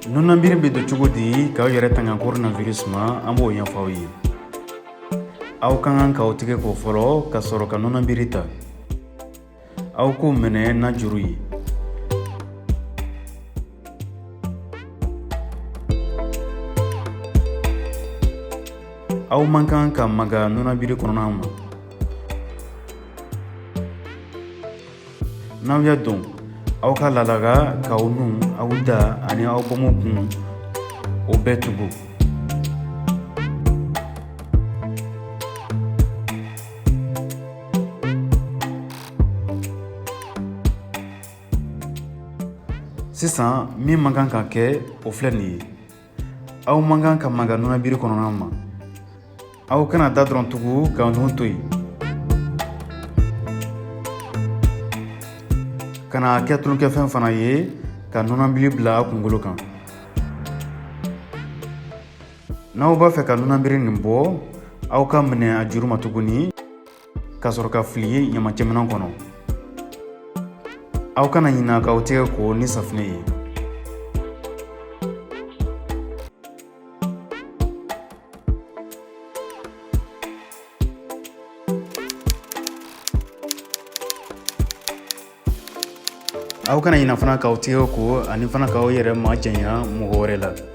Nunambiri bɛ don cogo di k'aw yɛrɛ tanga coronavirus ma an b'o ɲɛfɔ aw ye. Aw ka kan k'aw tigɛ ko fɔlɔ ka sɔrɔ ka nunambiri ta. Aw k'o minɛ na juru ye. Aw man kan ka maga nunambiri kɔnɔna ma. N'aw y'a dɔn, aw ka lalaga k'aw nu, aw da ani aw bɔmɔkun o bɛɛ tugu. Sisan min man kan ka kɛ o filɛ nin ye. Aw man kan ka maga nunambiri kɔnɔna ma. Aw kana da dɔrɔn tugu ka nun to yen. Kana kɛ tulukɛfɛn fana ye ka nunambiri bila aw kunkolo kan. N'aw b'a fɛ ka nunambiri nin bɔ, aw ka minɛ a juru ma tuguni ka sɔrɔ ka fili ɲamacɛminɛ kɔnɔ. Aw kana ɲinɛ k'aw tɛgɛ ko ni safinɛ ye. Aw kana ɲinɛ fana k'aw tɛgɛ ko ani fana k'aw yɛrɛ ma janya mɔgɔ wɛrɛ la.